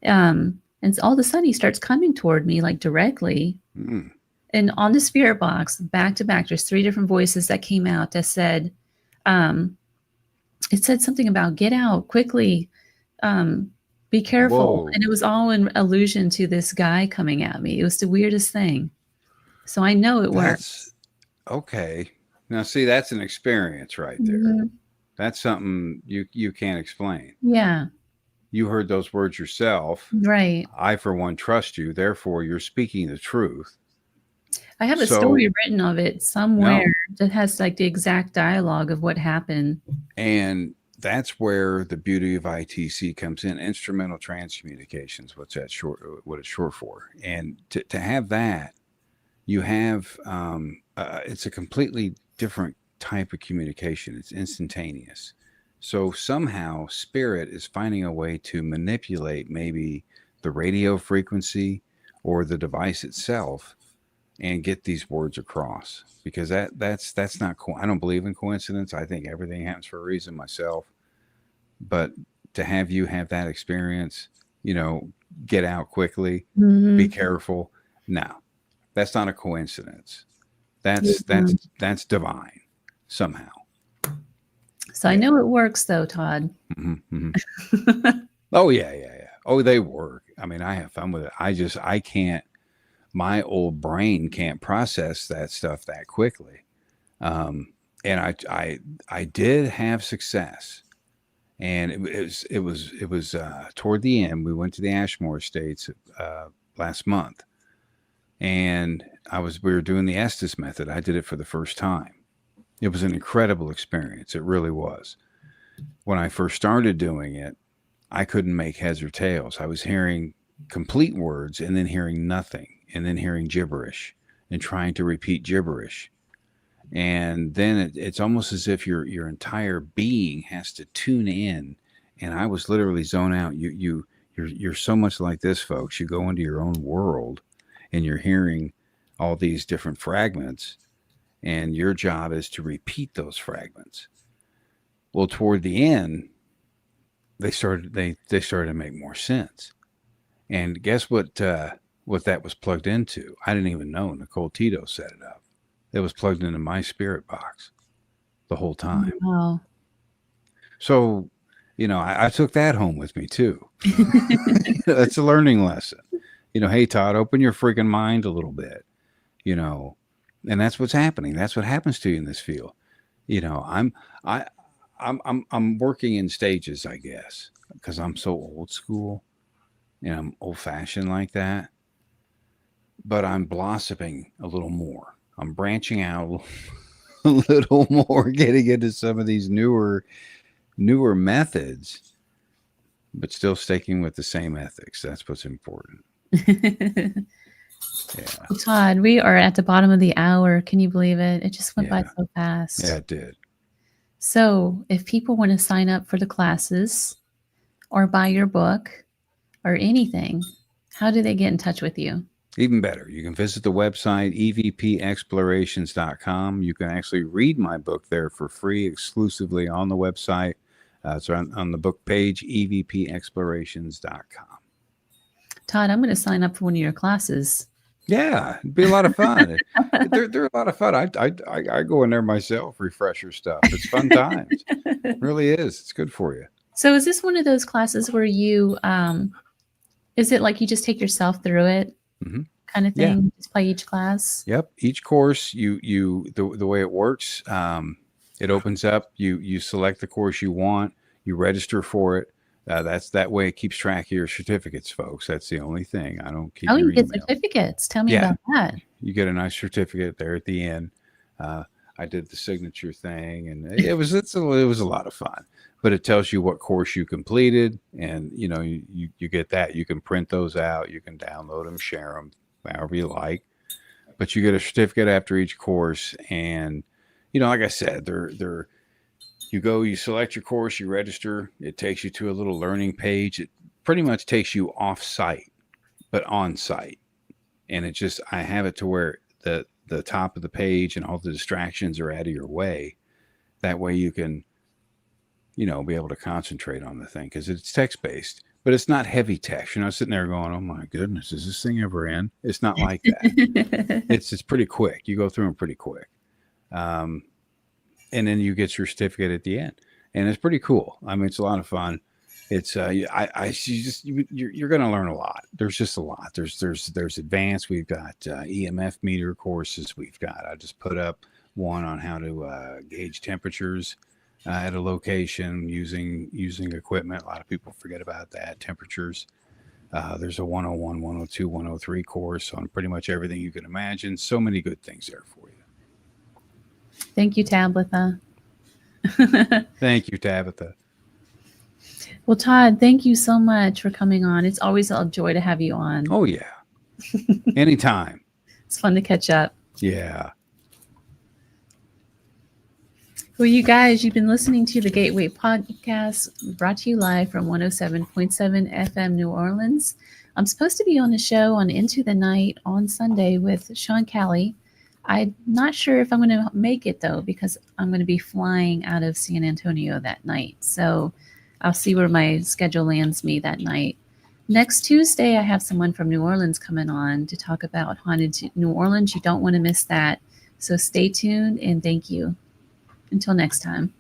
And all of a sudden he starts coming toward me like directly. And on the spirit box, back to back, there's 3 different voices that came out that said, it said something about get out quickly. Be careful. Whoa. And it was all in allusion to this guy coming at me. It was the weirdest thing. So I know it works. Okay. Now, see, that's an experience right there. That's something you can't explain. Yeah. You heard those words yourself. Right. I, for one, trust you. Therefore, you're speaking the truth. I have a story written of it somewhere that has like the exact dialogue of what happened. And that's where the beauty of ITC comes in. Instrumental transcommunications, what it's short for. And to have that, you have it's a completely different type of communication. It's instantaneous. So somehow spirit is finding a way to manipulate maybe the radio frequency or the device itself and get these words across, because that's not cool. I don't believe in coincidence. I think everything happens for a reason myself. But to have you have that experience, get out quickly, be careful. No, that's not a coincidence. That's divine somehow. So I know it works though, Todd. Oh yeah. Oh, they work. I mean, I have fun with it. I can't, my old brain can't process that stuff that quickly. And I did have success, and it was toward the end. We went to the Ashmore Estates last month, and we were doing the Estes method. I did it for the first time. It was an incredible experience. It really was. When I first started doing it, I couldn't make heads or tails. I was hearing complete words and then hearing nothing, and then hearing gibberish and trying to repeat gibberish. And then it's almost as if your entire being has to tune in. And I was literally zone out. You're so much like this, folks. You go into your own world, and you're hearing all these different fragments, and your job is to repeat those fragments. Well, toward the end, they started to make more sense. And guess what that was plugged into? I didn't even know. Nicole Tito set it up. It was plugged into my spirit box the whole time. Wow. So, I took that home with me too. That's a learning lesson. Hey, Todd, open your freaking mind a little bit, and that's what's happening. That's what happens to you in this field. I'm working in stages, I guess, because I'm so old school and I'm old fashioned like that, but I'm blossoming a little more. I'm branching out a little more, getting into some of these newer methods, but still sticking with the same ethics. That's what's important. Yeah. Well, Todd, we are at the bottom of the hour. Can you believe it? It just went by so fast. Yeah, it did. So if people want to sign up for the classes or buy your book or anything, how do they get in touch with you? Even better, you can visit the website, evpexplorations.com. You can actually read my book there for free, exclusively on the website. It's on the book page, evpexplorations.com. Todd, I'm going to sign up for one of your classes. Yeah, it'd be a lot of fun. They're a lot of fun. I go in there myself, refresher stuff. It's fun times. It really is. It's good for you. So is this one of those classes where you, is it like you just take yourself through it? Mm-hmm. Kind of thing. Yeah. Just play each class. Yep. Each course, the way it works, it opens up. You select the course you want. You register for it. That way it keeps track of your certificates, folks. That's the only thing. I don't keep. Oh, your you get email. Certificates. Tell me about that. You get a nice certificate there at the end. I did the signature thing, and it was a lot of fun. But it tells you what course you completed, and you get that. You can print those out. You can download them, share them, however you like. But you get a certificate after each course, and like I said, you select your course, you register. It takes you to a little learning page. It pretty much takes you off site, but on site, and I have it to where the top of the page and all the distractions are out of your way. That way you can be able to concentrate on the thing, because it's text-based, but it's not heavy text. You're not sitting there going, oh my goodness, is this thing ever in? It's not like that. It's pretty quick. You go through them pretty quick. And then you get your certificate at the end, and it's pretty cool. I mean, it's a lot of fun. It's you're going to learn a lot. There's just a lot. There's advanced. We've got EMF meter courses. I just put up one on how to gauge temperatures at a location using equipment. A lot of people forget about that, temperatures. There's a 101, 102, 103 course on pretty much everything you can imagine. So many good things there for you. Thank you, Tabitha. Thank you, Tabitha. Well, Todd, thank you so much for coming on. It's always a joy to have you on. Oh, yeah. Anytime. It's fun to catch up. Yeah. Well, you guys, you've been listening to the Gateway Podcast, brought to you live from 107.7 FM New Orleans. I'm supposed to be on the show on Into the Night on Sunday with Sean Callie. I'm not sure if I'm going to make it, though, because I'm going to be flying out of San Antonio that night. So I'll see where my schedule lands me that night. Next Tuesday, I have someone from New Orleans coming on to talk about haunted New Orleans. You don't want to miss that. So stay tuned, and thank you. Until next time.